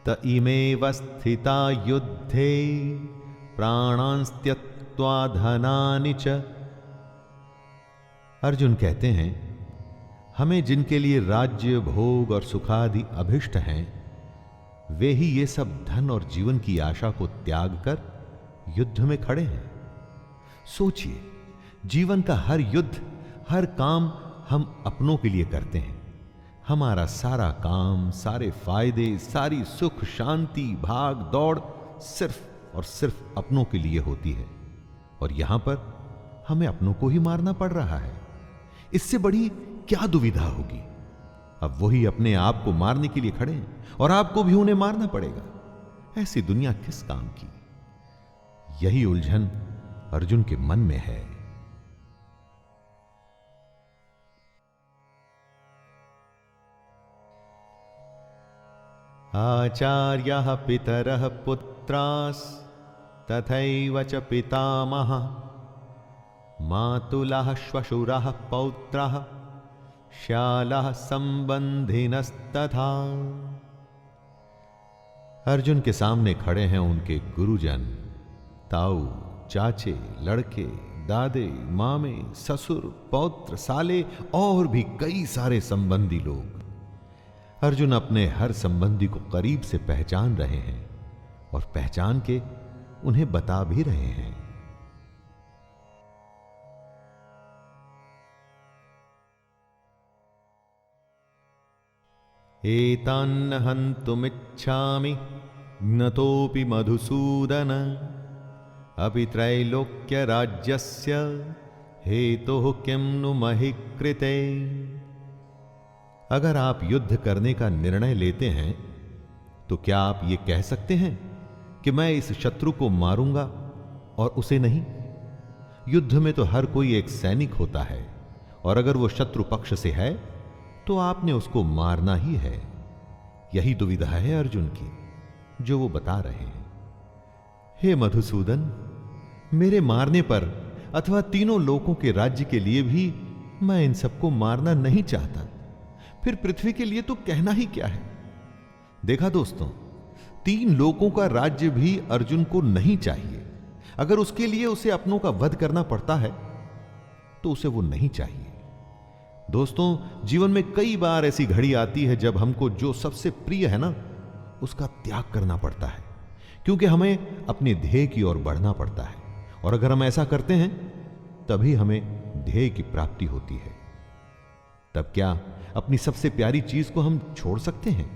त इमेव स्थिता युद्धे प्राणांस्त्यक्त्वा धनानि च। अर्जुन कहते हैं, हमें जिनके लिए राज्य, भोग और सुखादि अभिष्ट हैं, वे ही ये सब धन और जीवन की आशा को त्याग कर युद्ध में खड़े हैं। सोचिए, जीवन का हर युद्ध, हर काम हम अपनों के लिए करते हैं। हमारा सारा काम, सारे फायदे, सारी सुख शांति, भाग दौड़ सिर्फ और सिर्फ अपनों के लिए होती है। और यहां पर हमें अपनों को ही मारना पड़ रहा है। इससे बड़ी क्या दुविधा होगी। अब वही अपने आप को मारने के लिए खड़े हैं और आपको भी उन्हें मारना पड़ेगा। ऐसी दुनिया किस काम की? यही उलझन अर्जुन के मन में है। आचार्यः पितरः पुत्रास् तथैव च पितामहः मातुलः श्वशुरः पौत्रः श्यालः संबंधिनस्तथा। अर्जुन के सामने खड़े हैं उनके गुरुजन, ताऊ, चाचे, लड़के, दादे, मामे, ससुर, पौत्र, साले और भी कई सारे संबंधी लोग। अर्जुन अपने हर संबंधी को करीब से पहचान रहे हैं और पहचान के उन्हें बता भी रहे हैं। एतान्न हन्तुमिच्छामि ज्ञतोऽपि मधुसूदन अपि त्रैलोक्य राज्यस्य हेतुः किं नु महि कृते। अगर आप युद्ध करने का निर्णय लेते हैं तो क्या आप ये कह सकते हैं कि मैं इस शत्रु को मारूंगा और उसे नहीं? युद्ध में तो हर कोई एक सैनिक होता है और अगर वो शत्रु पक्ष से है तो आपने उसको मारना ही है। यही दुविधा है अर्जुन की जो वो बता रहे हैं। हे मधुसूदन, मेरे मारने पर अथवा तीनों लोकों के राज्य के लिए भी मैं इन सबको मारना नहीं चाहता। फिर पृथ्वी के लिए तो कहना ही क्या है। देखा दोस्तों, 3 लोकों का राज्य भी अर्जुन को नहीं चाहिए। अगर उसके लिए उसे अपनों का वध करना पड़ता है तो उसे वो नहीं चाहिए। दोस्तों, जीवन में कई बार ऐसी घड़ी आती है जब हमको जो सबसे प्रिय है ना, उसका त्याग करना पड़ता है, क्योंकि हमें अपने ध्येय की ओर बढ़ना पड़ता है। और अगर हम ऐसा करते हैं तभी हमें ध्येय की प्राप्ति होती है। तब क्या अपनी सबसे प्यारी चीज को हम छोड़ सकते हैं?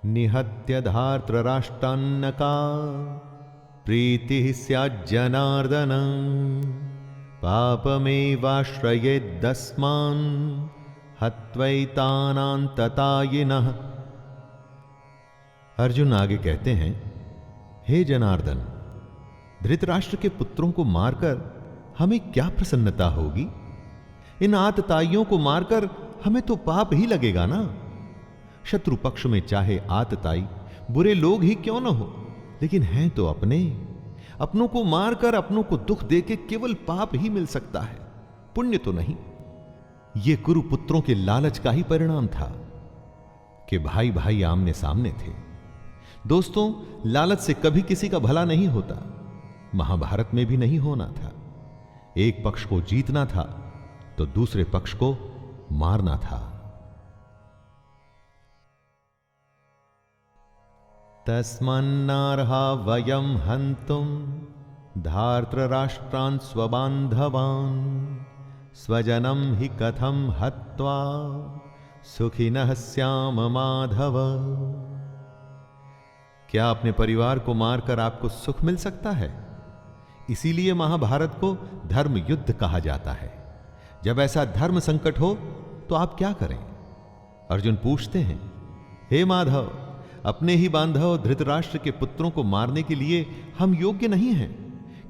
निहत्य धार्तराष्ट्रान्न का प्रीतिः स्याज्जनार्दन पापमेवाश्रयेदस्मान् हत्वैतानान्ततायिनः। अर्जुन आगे कहते हैं, हे जनार्दन, धृतराष्ट्र के पुत्रों को मारकर हमें क्या प्रसन्नता होगी? इन आतताइयों को मारकर हमें तो पाप ही लगेगा ना। शत्रु पक्ष में चाहे आतताई बुरे लोग ही क्यों न हो, लेकिन हैं तो अपने। अपनों को मारकर अपनों को दुख देके केवल पाप ही मिल सकता है, पुण्य तो नहीं। यह कुरु पुत्रों के लालच का ही परिणाम था कि भाई भाई आमने सामने थे। दोस्तों, लालच से कभी किसी का भला नहीं होता। महाभारत में भी नहीं होना था। एक पक्ष को जीतना था तो दूसरे पक्ष को मारना था। तस्मान्नार्हा वयं हन्तुं धार्तराष्ट्रान् स्वबान्धवान् स्वजनं हि कथं हत्वा सुखिनः स्याम माधव। क्या अपने परिवार को मारकर आपको सुख मिल सकता है? इसीलिए महाभारत को धर्म युद्ध कहा जाता है। जब ऐसा धर्म संकट हो तो आप क्या करें? अर्जुन पूछते हैं, हे माधव, अपने ही बांधव धृतराष्ट्र के पुत्रों को मारने के लिए हम योग्य नहीं हैं,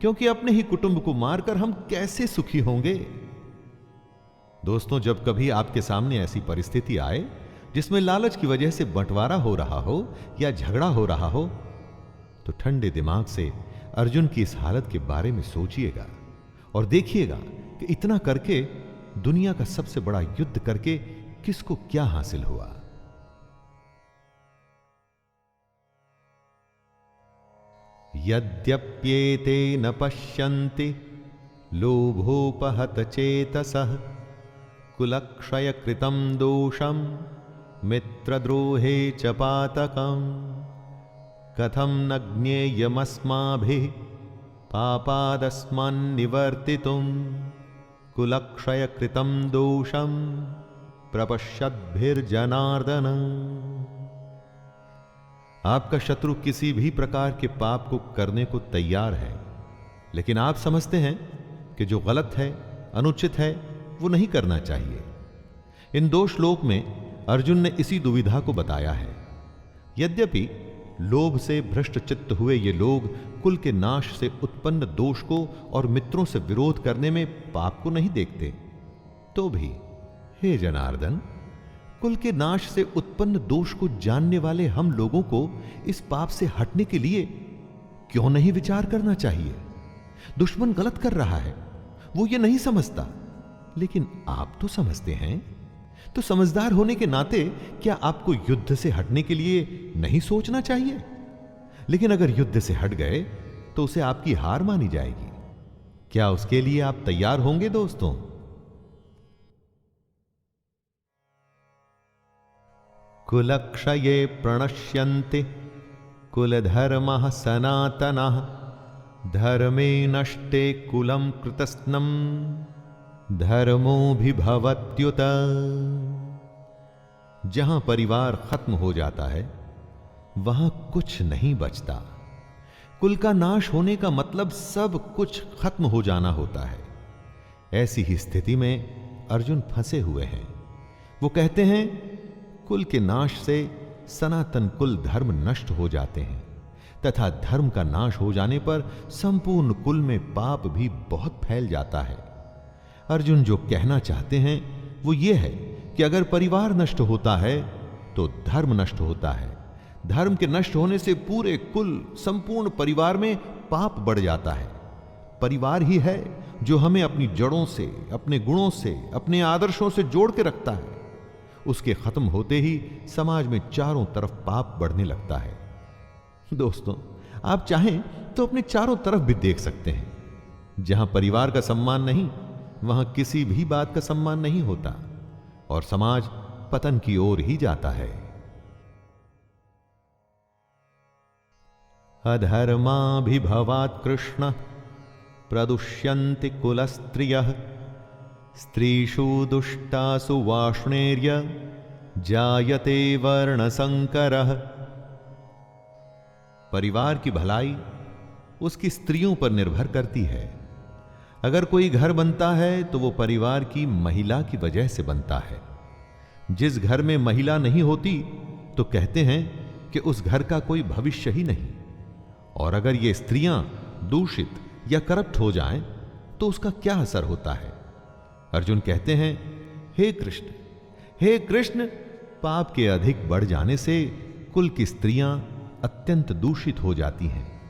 क्योंकि अपने ही कुटुंब को मारकर हम कैसे सुखी होंगे? दोस्तों, जब कभी आपके सामने ऐसी परिस्थिति आए जिसमें लालच की वजह से बंटवारा हो रहा हो या झगड़ा हो रहा हो, तो ठंडे दिमाग से अर्जुन की इस हालत के बारे में सोचिएगा और देखिएगा कि इतना करके, दुनिया का सबसे बड़ा युद्ध करके किसको क्या हासिल हुआ। यद्यप्येते न पश्यन्ति लोभोपहत चेतसः कुलक्षय कृतं दोषं मित्रद्रोहे च पातकं कथं न ज्ञेयमस्माभिः पापादस्मान्निवर्तितुं कुलक्षय कृतं दोषं प्रपश्यद्भिर्जनार्दन। आपका शत्रु किसी भी प्रकार के पाप को करने को तैयार है, लेकिन आप समझते हैं कि जो गलत है, अनुचित है, वो नहीं करना चाहिए। इन दो श्लोक में अर्जुन ने इसी दुविधा को बताया है। यद्यपि लोभ से भ्रष्ट चित्त हुए ये लोग कुल के नाश से उत्पन्न दोष को और मित्रों से विरोध करने में पाप को नहीं देखते, तो भी हे जनार्दन, कुल के नाश से उत्पन्न दोष को जानने वाले हम लोगों को इस पाप से हटने के लिए क्यों नहीं विचार करना चाहिए? दुश्मन गलत कर रहा है, वो ये नहीं समझता, लेकिन आप तो समझते हैं। तो समझदार होने के नाते क्या आपको युद्ध से हटने के लिए नहीं सोचना चाहिए? लेकिन अगर युद्ध से हट गए तो उसे आपकी हार मानी जाएगी। क्या उसके लिए आप तैयार होंगे दोस्तों? कुलक्षये प्रणश्यन्ति कुलधर्मः सनातनः धर्मे नष्टे कुलं कृतस्नं धर्मोऽभिभवत्युत। जहां परिवार खत्म हो जाता है वहां कुछ नहीं बचता। कुल का नाश होने का मतलब सब कुछ खत्म हो जाना होता है। ऐसी ही स्थिति में अर्जुन फंसे हुए हैं। वो कहते हैं कुल के नाश से सनातन कुल धर्म नष्ट हो जाते हैं तथा धर्म का नाश हो जाने पर संपूर्ण कुल में पाप भी बहुत फैल जाता है। अर्जुन जो कहना चाहते हैं वो ये है कि अगर परिवार नष्ट होता है तो धर्म नष्ट होता है। धर्म के नष्ट होने से पूरे कुल, संपूर्ण परिवार में पाप बढ़ जाता है। परिवार ही है जो हमें अपनी जड़ों से, अपने गुणों से, अपने आदर्शों से जोड़ के रखता है। उसके खत्म होते ही समाज में चारों तरफ पाप बढ़ने लगता है। दोस्तों, आप चाहें तो अपने चारों तरफ भी देख सकते हैं। जहां परिवार का सम्मान नहीं, वहां किसी भी बात का सम्मान नहीं होता और समाज पतन की ओर ही जाता है। अधर्माभिभवात् कृष्ण प्रदुष्यन्ति कुलस्त्रियः स्त्रीषु दुष्टासु वाष्णेर्य जायते वर्णसंकरः। परिवार की भलाई उसकी स्त्रियों पर निर्भर करती है। अगर कोई घर बनता है तो वो परिवार की महिला की वजह से बनता है। जिस घर में महिला नहीं होती तो कहते हैं कि उस घर का कोई भविष्य ही नहीं। और अगर ये स्त्रियां दूषित या करप्ट हो जाएं तो उसका क्या असर होता है? अर्जुन कहते हैं, हे कृष्ण, पाप के अधिक बढ़ जाने से कुल की स्त्रियां अत्यंत दूषित हो जाती हैं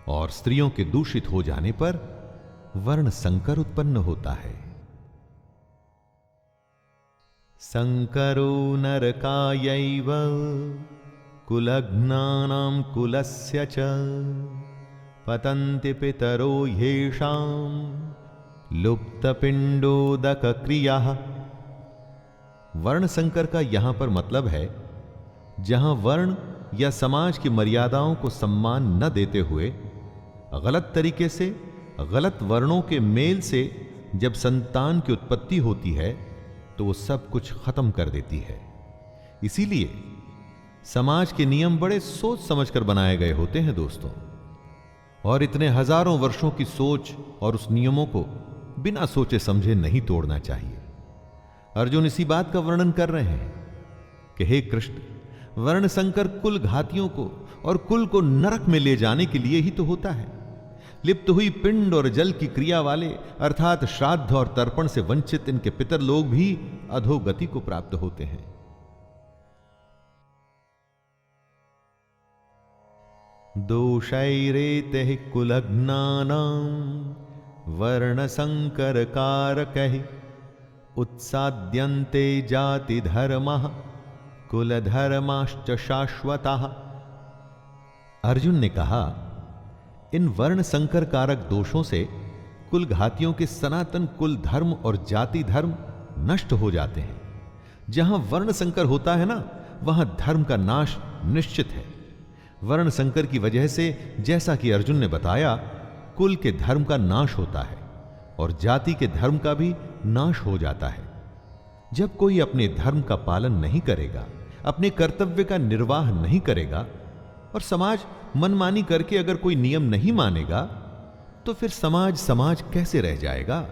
और स्त्रियों के दूषित हो जाने पर वर्ण संकर उत्पन्न होता है। संकरो नरकायैव कुलघ्नानां कुलस्य च पतन्ति पितरो ह्येषां लुप्तपिंडोदक क्रियाः। वर्ण संकर का यहां पर मतलब है जहां वर्ण या समाज की मर्यादाओं को सम्मान न देते हुए गलत तरीके से, गलत वर्णों के मेल से जब संतान की उत्पत्ति होती है तो वो सब कुछ खत्म कर देती है। इसीलिए समाज के नियम बड़े सोच समझकर बनाए गए होते हैं दोस्तों, और इतने हजारों वर्षों की सोच और उस नियमों को बिना सोचे समझे नहीं तोड़ना चाहिए। अर्जुन इसी बात का वर्णन कर रहे हैं कि हे कृष्ण, वर्ण संकर कुल घातियों को और कुल को नरक में ले जाने के लिए ही तो होता है। लिप्त हुई पिंड और जल की क्रिया वाले अर्थात श्राद्ध और तर्पण से वंचित इनके पितर लोग भी अधोगति को प्राप्त होते हैं। दोषैरेते कुलघ्नानां वर्ण संकर कारकैः उत्साद्यन्ते जाति धर्मः कुल धर्माश्च शाश्वतः। अर्जुन ने कहा, इन वर्ण संकर कारक दोषों से कुल घातियों के सनातन कुल धर्म और जाति धर्म नष्ट हो जाते हैं। जहां वर्ण संकर होता है ना, वहां धर्म का नाश निश्चित है। वर्ण संकर की वजह से, जैसा कि अर्जुन ने बताया, कुल के धर्म का नाश होता है और जाति के धर्म का भी नाश हो जाता है। जब कोई अपने धर्म का पालन नहीं करेगा, अपने कर्तव्य का निर्वाह नहीं करेगा और समाज मनमानी करके अगर कोई नियम नहीं मानेगा, तो फिर समाज कैसे रह जाएगा?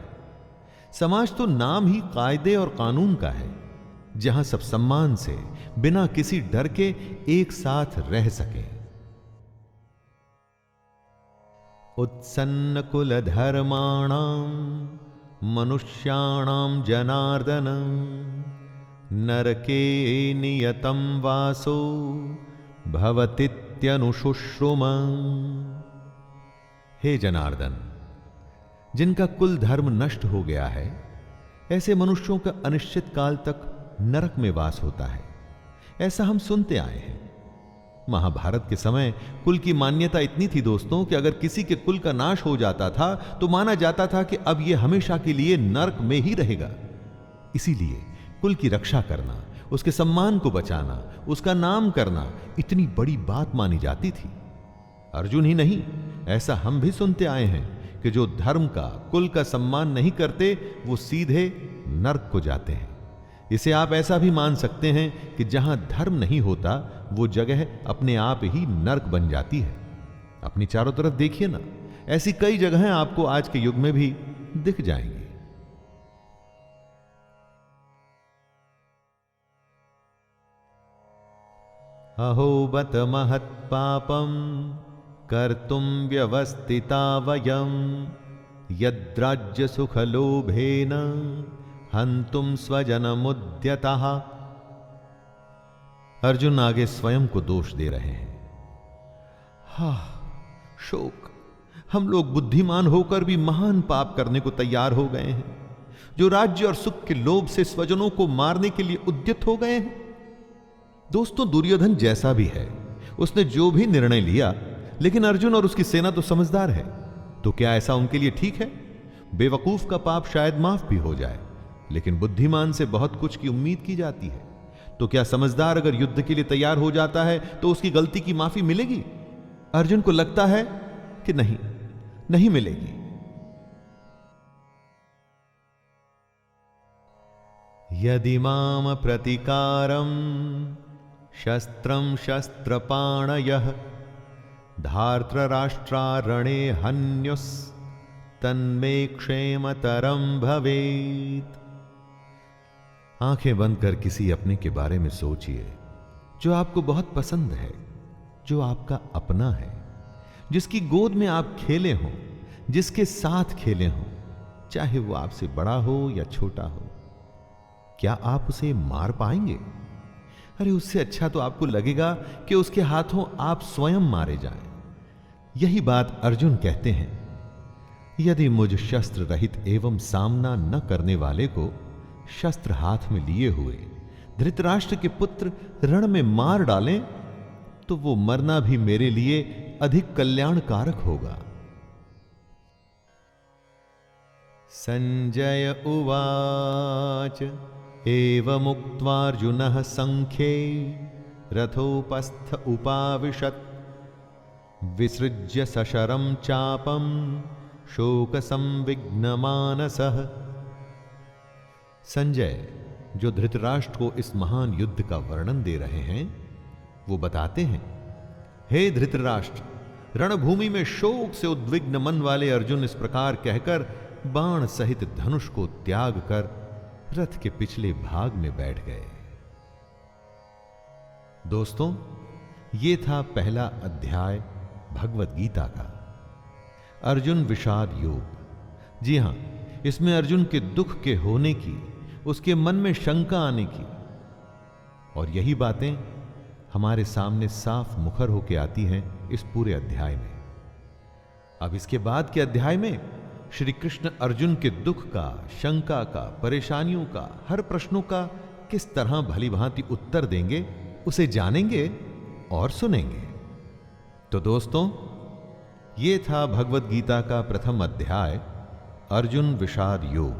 समाज तो नाम ही कायदे और कानून का है, जहां सब सम्मान से, बिना किसी डर के एक साथ रह सके। उत्सन्न कुल धर्माणाम मनुष्याणाम जनार्दन नरके नियतम वासो भवतीत्यनुशुश्रुम। हे जनार्दन, जिनका कुल धर्म नष्ट हो गया है, ऐसे मनुष्यों का अनिश्चित काल तक नरक में वास होता है। ऐसा हम सुनते आए हैं। महाभारत के समय कुल की मान्यता इतनी थी दोस्तों कि अगर किसी के कुल का नाश हो जाता था तो माना जाता था कि अब यह हमेशा के लिए नरक में ही रहेगा। इसीलिए कुल की रक्षा करना, उसके सम्मान को बचाना, उसका नाम करना इतनी बड़ी बात मानी जाती थी। अर्जुन ही नहीं, ऐसा हम भी सुनते आए हैं कि जो धर्म का, कुल का सम्मान नहीं करते, वो सीधे नरक को जाते हैं। इसे आप ऐसा भी मान सकते हैं कि जहां धर्म नहीं होता, वो जगह अपने आप ही नरक बन जाती है। अपनी चारों तरफ देखिए ना, ऐसी कई जगहें आपको आज के युग में भी दिख जाएंगी। अहो बत महत् पापम कर्तुम व्यवस्थिता वयम यद्राज्य सुख लोभेन हंतुम स्वजनमुद्यतः। अर्जुन आगे स्वयं को दोष दे रहे हैं। शोक, हम लोग बुद्धिमान होकर भी महान पाप करने को तैयार हो गए हैं, जो राज्य और सुख के लोभ से स्वजनों को मारने के लिए उद्यत हो गए हैं। दोस्तों, दुर्योधन जैसा भी है, उसने जो भी निर्णय लिया, लेकिन अर्जुन और उसकी सेना तो समझदार है, तो क्या ऐसा उनके लिए ठीक है? बेवकूफ का पाप शायद माफ भी हो जाए, लेकिन बुद्धिमान से बहुत कुछ की उम्मीद की जाती है। तो क्या समझदार अगर युद्ध के लिए तैयार हो जाता है तो उसकी गलती की माफी मिलेगी? अर्जुन को लगता है कि नहीं मिलेगी। यदि माम प्रतिकारम शस्त्रम शस्त्रपाणयः धार्तराष्ट्रारणे हन्युस् तन्मे क्षेमतरम भवेत्। आंखें बंद कर किसी अपने के बारे में सोचिए जो आपको बहुत पसंद है, जो आपका अपना है, जिसकी गोद में आप खेले हों, जिसके साथ खेले हों, चाहे वो आपसे बड़ा हो या छोटा हो। क्या आप उसे मार पाएंगे? अरे उससे अच्छा तो आपको लगेगा कि उसके हाथों आप स्वयं मारे जाएं। यही बात अर्जुन कहते हैं। यदि मुझ शस्त्र रहित एवं सामना न करने वाले को शस्त्र हाथ में लिए हुए धृतराष्ट्र के पुत्र रण में मार डालें, तो वो मरना भी मेरे लिए अधिक कल्याणकारक होगा। संजय उवाच एवमुक्त्वार्जुनः संख्ये रथोपस्थ उपाविशत् विसृज्य सशरं चापं शोक संविघ्नमानसः। संजय, जो धृतराष्ट्र को इस महान युद्ध का वर्णन दे रहे हैं, वो बताते हैं, हे धृतराष्ट्र, रणभूमि में शोक से उद्विग्न मन वाले अर्जुन इस प्रकार कहकर बाण सहित धनुष को त्याग कर रथ के पिछले भाग में बैठ गए। दोस्तों, ये था पहला अध्याय भगवत गीता का, अर्जुन विषाद योग। जी हां, इसमें अर्जुन के दुख के होने की, उसके मन में शंका आने की, और यही बातें हमारे सामने साफ मुखर होकर आती हैं इस पूरे अध्याय में। अब इसके बाद के अध्याय में श्री कृष्ण अर्जुन के दुख का, शंका का, परेशानियों का, हर प्रश्नों का किस तरह भली भांति उत्तर देंगे, उसे जानेंगे और सुनेंगे। तो दोस्तों, ये था भगवत गीता का प्रथम अध्याय, अर्जुन विषाद योग,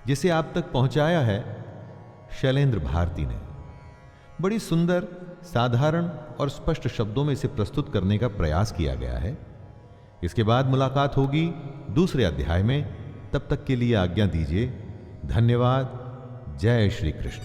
जिसे आप तक पहुंचाया है शैलेंद्र भारती ने। बड़ी सुंदर, साधारण और स्पष्ट शब्दों में इसे प्रस्तुत करने का प्रयास किया गया है। इसके बाद मुलाकात होगी दूसरे अध्याय में। तब तक के लिए आज्ञा दीजिए। धन्यवाद। जय श्री कृष्ण।